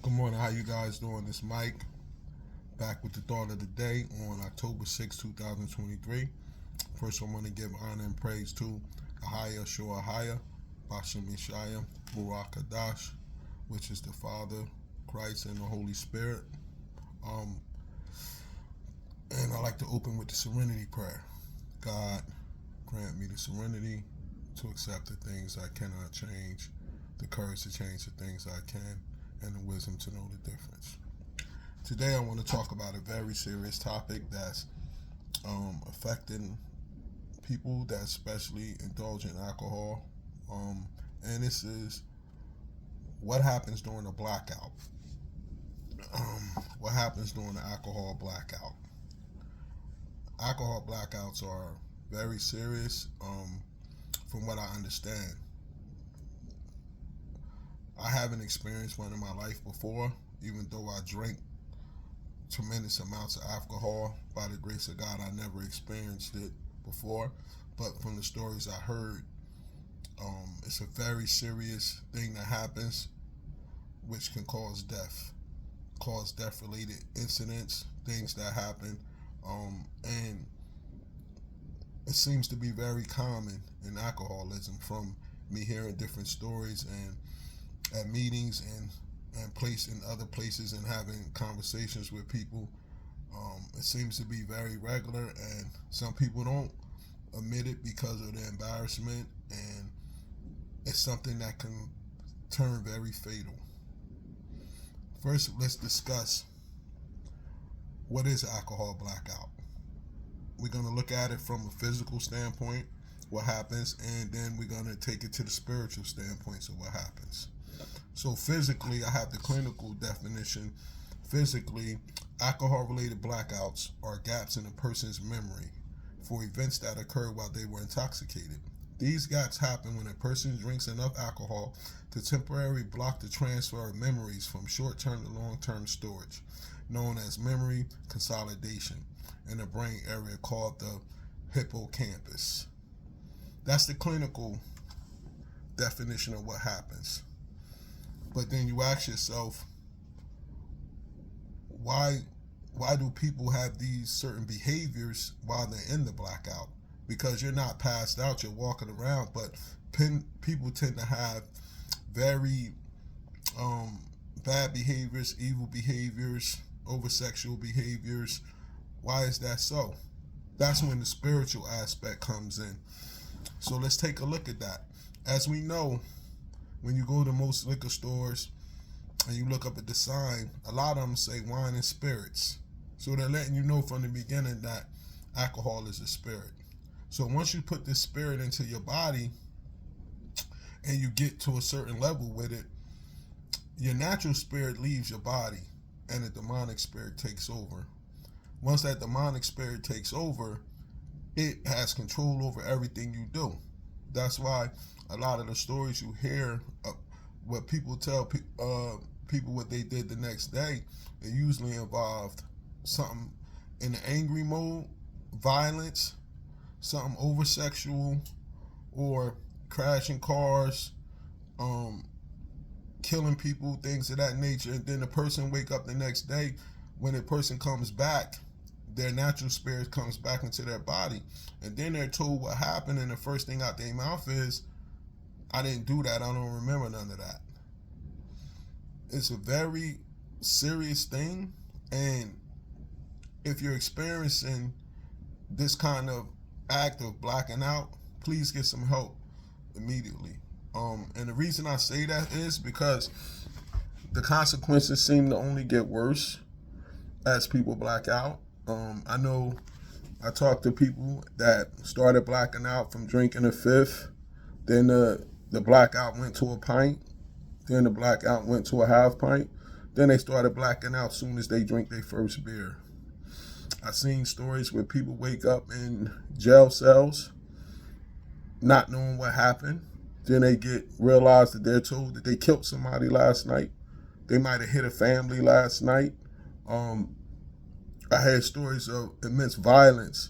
Good morning. How you guys doing? This Mike back with the thought of the day on October 6, 2023. First, I want to give honor and praise to Ahaya Shua Ahaya, Bashim Ishaya, Murakadash, which is the Father, Christ, and the Holy Spirit. Um, and I like to open with the serenity prayer. God, grant me the serenity to accept the things I cannot change, the courage to change the things I can, and the wisdom to know the difference. Today, I want to talk about a very serious topic that's affecting people that especially indulge in alcohol. And this is what happens during a blackout. What happens during the alcohol blackout? Alcohol blackouts are very serious, from what I understand. I haven't experienced one in my life before, even though I drank tremendous amounts of alcohol. By the grace of God, I never experienced it before. But from the stories I heard, it's a very serious thing that happens, which can cause death-related incidents, things that happen, and it seems to be very common in alcoholism. From me hearing different stories and at meetings and place in other places and having conversations with people, it seems to be very regular, and some people don't admit it because of the embarrassment, and it's something that can turn very fatal. First, let's discuss what is alcohol blackout. We're going to look at it from a physical standpoint, what happens, and then we're going to take it to the spiritual standpoint of what happens. So physically, I have the clinical definition. Physically, alcohol-related blackouts are gaps in a person's memory for events that occurred while they were intoxicated. These gaps happen when a person drinks enough alcohol to temporarily block the transfer of memories from short-term to long-term storage, known as memory consolidation, in the brain area called the hippocampus. That's the clinical definition of what happens. But then you ask yourself, why do people have these certain behaviors while they're in the blackout? Because you're not passed out, you're walking around, but people tend to have very bad behaviors, evil behaviors, over-sexual behaviors. Why is that so? That's when the spiritual aspect comes in. So let's take a look at that. As we know, when you go to most liquor stores and you look up at the sign, a lot of them say wine and spirits. So they're letting you know from the beginning that alcohol is a spirit. So once you put this spirit into your body and you get to a certain level with it, your natural spirit leaves your body and the demonic spirit takes over. Once that demonic spirit takes over, it has control over everything you do. That's why a lot of the stories you hear, what people tell people what they did the next day, it usually involved something in the angry mode, violence, something over sexual, or crashing cars, killing people, things of that nature. And then the person wake up the next day. When a person comes back, their natural spirit comes back into their body, and then they're told what happened, and the first thing out their mouth is, I didn't do that, I don't remember none of that. It's a very serious thing, and if you're experiencing this kind of act of blacking out, please get some help immediately. And the reason I say that is because the consequences seem to only get worse as people black out. I know I talked to people that started blacking out from drinking a fifth, then the blackout went to a pint, then the blackout went to a half pint, then they started blacking out soon as they drink their first beer. I've seen stories where people wake up in jail cells not knowing what happened. Then they realize that they're told that they killed somebody last night. They might have hit a family last night. I had stories of immense violence,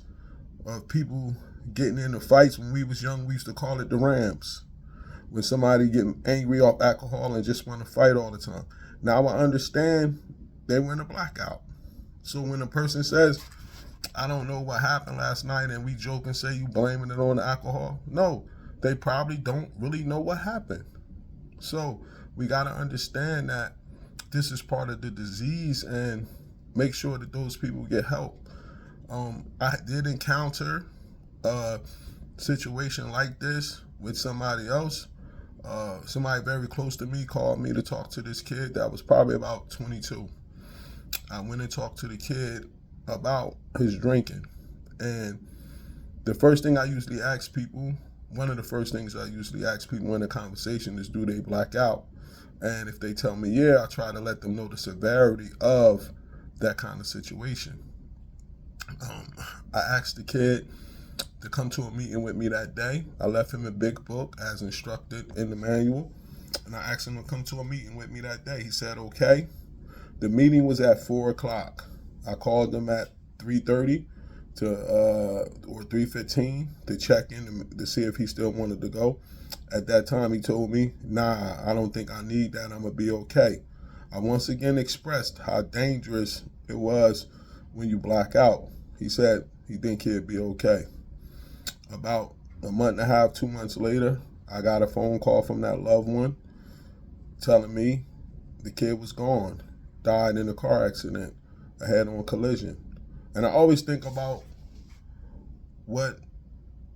of people getting into fights. When we was young, we used to call it the Rams. when somebody get angry off alcohol and just want to fight all the time. Now I understand they were in a blackout. So when a person says, I don't know what happened last night, and we joke and say you blaming it on the alcohol, no, they probably don't really know what happened. So we got to understand that this is part of the disease and make sure that those people get help. I did encounter a situation like this with somebody else. Somebody very close to me called me to talk to this kid that was probably about 22. I went and talked to the kid about his drinking. And the first thing I usually ask people, one of the first things I usually ask people in a conversation is, do they black out? And if they tell me yeah, I try to let them know the severity of that kind of situation. I asked the kid to come to a meeting with me that day. I left him a big book as instructed in the manual, and I asked him to come to a meeting with me that day. He said okay. The meeting was at 4 o'clock. I called him at 3:30 or 3:15 to check in to see if he still wanted to go. At that time, he told me, nah, I don't think I need that. I'm going to be okay. I once again expressed how dangerous it was when you black out. He said he think he'd be okay. About a month and a half, 2 months later, I got a phone call from that loved one telling me the kid was gone, died in a car accident, a head-on collision. And I always think about what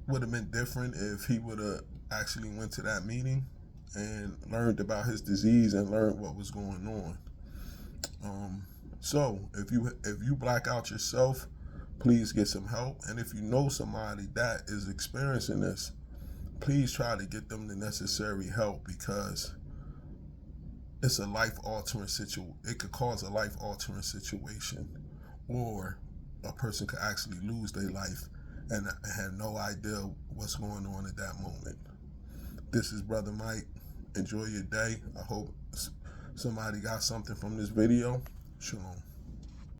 would have been different if he would have actually went to that meeting and learned about his disease and learned what was going on. So if you black out yourself, please get some help. And if you know somebody that is experiencing this, please try to get them the necessary help, because it's a life-altering situation. It could cause a life-altering situation, or a person could actually lose their life and have no idea what's going on at that moment. This is Brother Mike. Enjoy your day. I hope somebody got something from this video. Shalom.